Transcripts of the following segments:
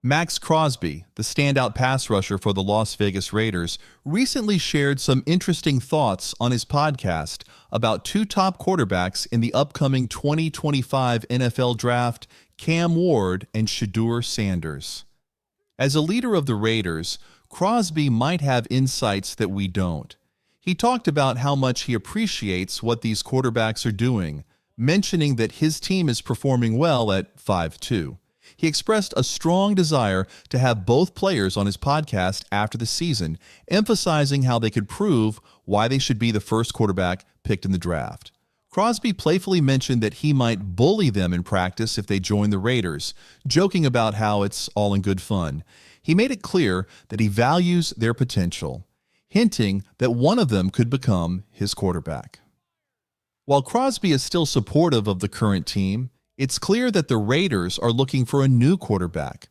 Max Crosby, the standout pass rusher for the Las Vegas Raiders, recently shared some interesting thoughts on his podcast about two top quarterbacks in the upcoming 2025 NFL Draft, Cam Ward and Shedeur Sanders. As a leader of the Raiders, Crosby might have insights that we don't. He talked about how much he appreciates what these quarterbacks are doing, mentioning that his team is performing well at 5-2. He expressed a strong desire to have both players on his podcast after the season, emphasizing how they could prove why they should be the first quarterback picked in the draft. Crosby playfully mentioned that he might bully them in practice if they join the Raiders, joking about how it's all in good fun. He made it clear that he values their potential, hinting that one of them could become his quarterback. While Crosby is still supportive of the current team, it's clear that the Raiders are looking for a new quarterback.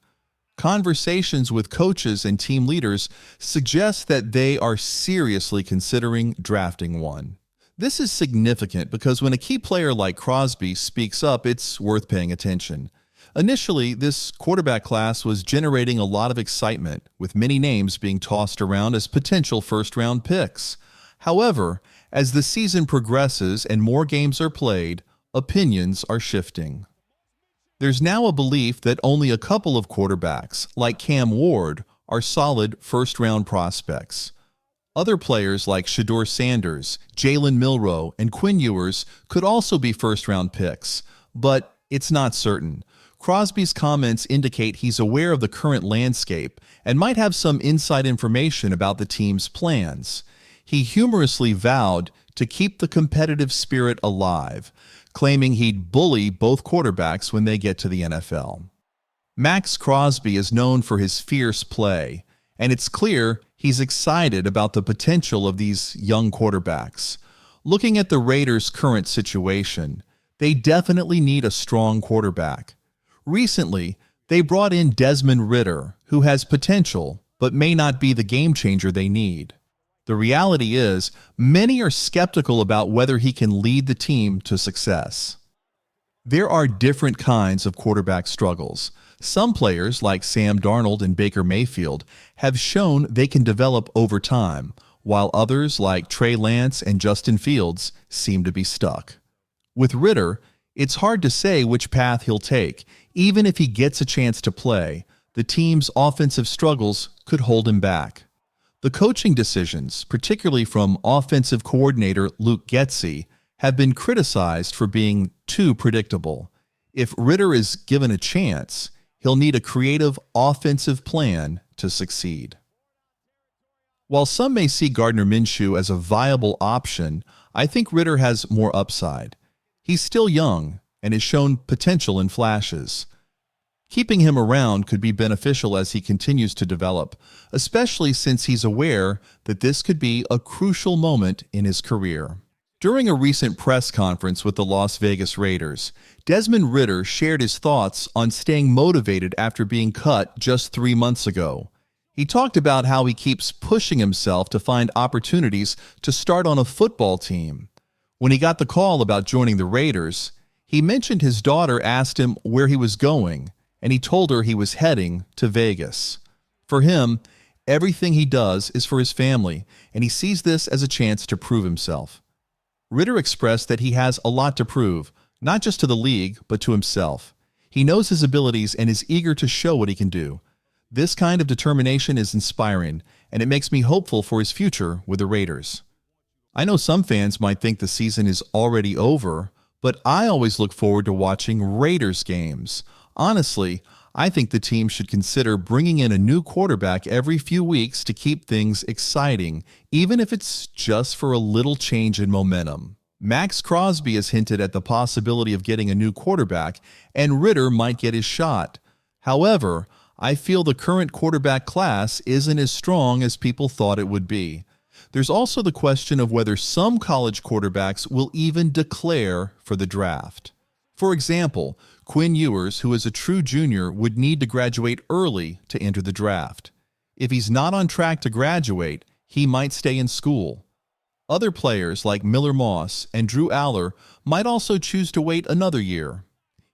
Conversations with coaches and team leaders suggest that they are seriously considering drafting one. This is significant because when a key player like Crosby speaks up, it's worth paying attention. Initially, this quarterback class was generating a lot of excitement, with many names being tossed around as potential first-round picks. However, as the season progresses and more games are played, opinions are shifting. There's now a belief that only a couple of quarterbacks, like Cam Ward, are solid first-round prospects. Other players like Shedeur Sanders, Jalen Milroe, and Quinn Ewers could also be first-round picks, but it's not certain. Crosby's comments indicate he's aware of the current landscape and might have some inside information about the team's plans. He humorously vowed to keep the competitive spirit alive, claiming he'd bully both quarterbacks when they get to the NFL. Max Crosby is known for his fierce play, and it's clear he's excited about the potential of these young quarterbacks. Looking at the Raiders' current situation, they definitely need a strong quarterback. Recently, they brought in Desmond Ridder, who has potential but may not be the game changer they need. The reality is, many are skeptical about whether he can lead the team to success. There are different kinds of quarterback struggles. Some players, like Sam Darnold and Baker Mayfield, have shown they can develop over time, while others, like Trey Lance and Justin Fields, seem to be stuck. With Ridder, it's hard to say which path he'll take. Even if he gets a chance to play, the team's offensive struggles could hold him back. The coaching decisions, particularly from offensive coordinator Luke Getsy, have been criticized for being too predictable. If Ridder is given a chance, he'll need a creative offensive plan to succeed. While some may see Gardner Minshew as a viable option, I think Ridder has more upside. He's still young and has shown potential in flashes. Keeping him around could be beneficial as he continues to develop, especially since he's aware that this could be a crucial moment in his career. During a recent press conference with the Las Vegas Raiders, Desmond Ridder shared his thoughts on staying motivated after being cut just 3 months ago. He talked about how he keeps pushing himself to find opportunities to start on a football team. When he got the call about joining the Raiders, he mentioned his daughter asked him where he was going, and he told her he was heading to Vegas. For him, everything he does is for his family, and he sees this as a chance to prove himself. Ridder expressed that he has a lot to prove, not just to the league, but to himself. He knows his abilities and is eager to show what he can do. This kind of determination is inspiring, and it makes me hopeful for his future with the Raiders. I know some fans might think the season is already over, but I always look forward to watching Raiders games. Honestly, I think the team should consider bringing in a new quarterback every few weeks to keep things exciting, even if it's just for a little change in momentum. Max Crosby has hinted at the possibility of getting a new quarterback, and Ridder might get his shot. However, I feel the current quarterback class isn't as strong as people thought it would be. There's also the question of whether some college quarterbacks will even declare for the draft. For example, Quinn Ewers, who is a true junior, would need to graduate early to enter the draft. If he's not on track to graduate, he might stay in school. Other players like Miller Moss and Drew Aller might also choose to wait another year.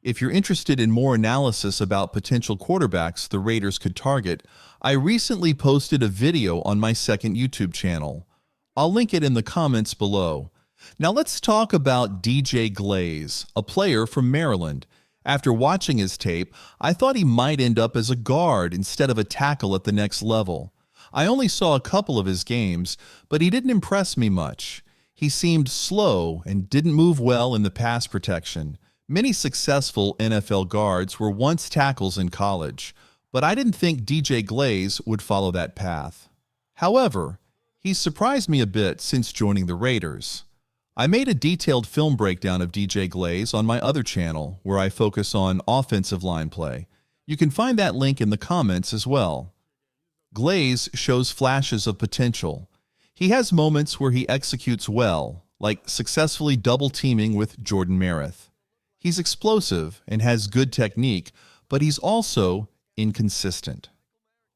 If you're interested in more analysis about potential quarterbacks the Raiders could target, I recently posted a video on my second YouTube channel. I'll link it in the comments below. Now let's talk about DJ Glaze, a player from Maryland. After watching his tape, I thought he might end up as a guard instead of a tackle at the next level. I only saw a couple of his games, but he didn't impress me much. He seemed slow and didn't move well in the pass protection. Many successful NFL guards were once tackles in college, but I didn't think DJ Glaze would follow that path. However, he's surprised me a bit since joining the Raiders. I made a detailed film breakdown of DJ Glaze on my other channel, where I focus on offensive line play. You can find that link in the comments as well. Glaze shows flashes of potential. He has moments where he executes well, like successfully double-teaming with Jordan Merritt. He's explosive and has good technique, but he's also inconsistent.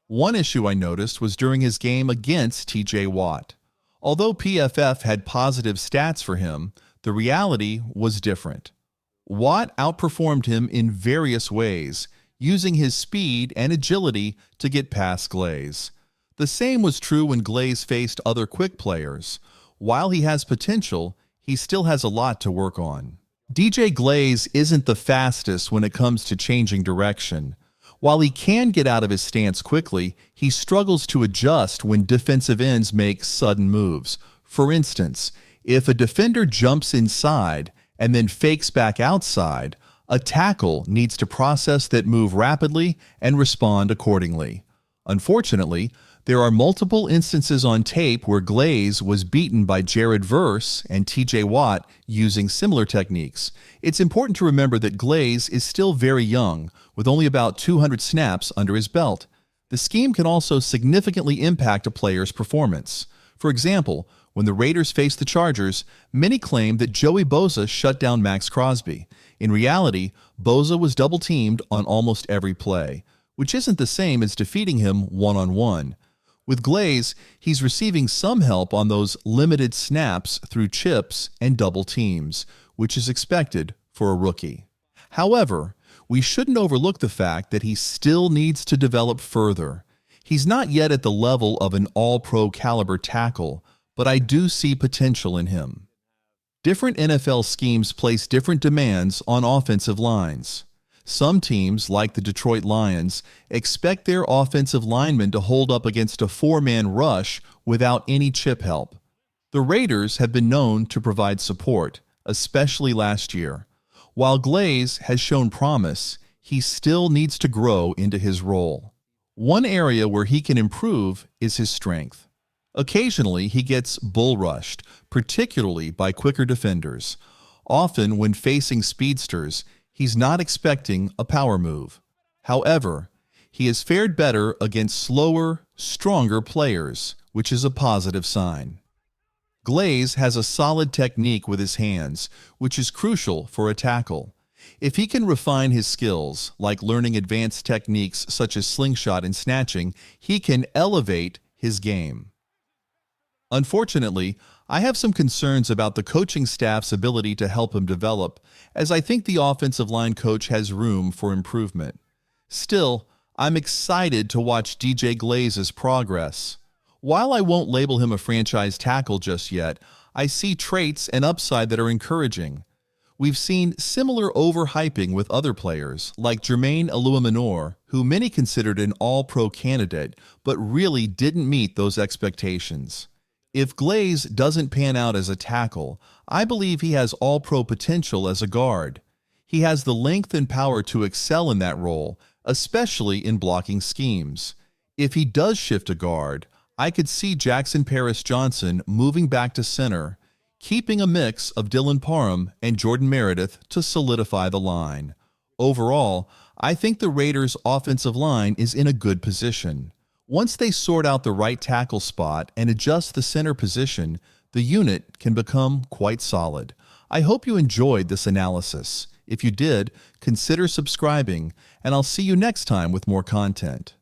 One issue I noticed was during his game against TJ Watt. Although PFF had positive stats for him, the reality was different. Watt outperformed him in various ways, using his speed and agility to get past Glaze. The same was true when Glaze faced other quick players. While he has potential, he still has a lot to work on. DJ Glaze isn't the fastest when it comes to changing direction. While he can get out of his stance quickly, he struggles to adjust when defensive ends make sudden moves. For instance, if a defender jumps inside and then fakes back outside, a tackle needs to process that move rapidly and respond accordingly. Unfortunately, there are multiple instances on tape where Glaze was beaten by Jared Verse and TJ Watt using similar techniques. It's important to remember that Glaze is still very young, with only about 200 snaps under his belt. The scheme can also significantly impact a player's performance. For example, when the Raiders faced the Chargers, many claimed that Joey Bosa shut down Max Crosby. In reality, Bosa was double-teamed on almost every play, which isn't the same as defeating him one-on-one. With Glaze, he's receiving some help on those limited snaps through chips and double teams, which is expected for a rookie. However, we shouldn't overlook the fact that he still needs to develop further. He's not yet at the level of an all-pro caliber tackle, but I do see potential in him. Different NFL schemes place different demands on offensive lines. Some teams, like the Detroit Lions, expect their offensive linemen to hold up against a four-man rush without any chip help. The Raiders have been known to provide support, especially last year. While Glaze has shown promise, he still needs to grow into his role. One area where he can improve is his strength. Occasionally, he gets bull rushed, particularly by quicker defenders. Often, when facing speedsters, he's not expecting a power move. However, he has fared better against slower, stronger players, which is a positive sign. Glaze has a solid technique with his hands, which is crucial for a tackle. If he can refine his skills, like learning advanced techniques such as slingshot and snatching, he can elevate his game. Unfortunately, I have some concerns about the coaching staff's ability to help him develop, as I think the offensive line coach has room for improvement. Still, I'm excited to watch DJ Glaze's progress. While I won't label him a franchise tackle just yet, I see traits and upside that are encouraging. We've seen similar overhyping with other players, like Jermaine Aluaminor, who many considered an all-pro candidate, but really didn't meet those expectations. If Glaze doesn't pan out as a tackle, I believe he has all-pro potential as a guard. He has the length and power to excel in that role, especially in blocking schemes. If he does shift to guard, I could see Jackson Paris-Johnson moving back to center, keeping a mix of Dylan Parham and Jordan Meredith to solidify the line. Overall, I think the Raiders' offensive line is in a good position. Once they sort out the right tackle spot and adjust the center position, the unit can become quite solid. I hope you enjoyed this analysis. If you did, consider subscribing, and I'll see you next time with more content.